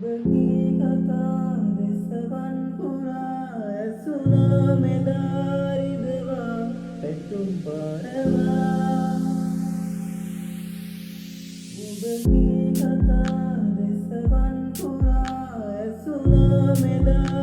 ඔබගේ කතා දෙසවන් පුරා ඇසුනා මෙදා රිදවා පැතුම් පාරවා ඔබගේ කතා දෙසවන් පුරා ඇසුනා මෙදා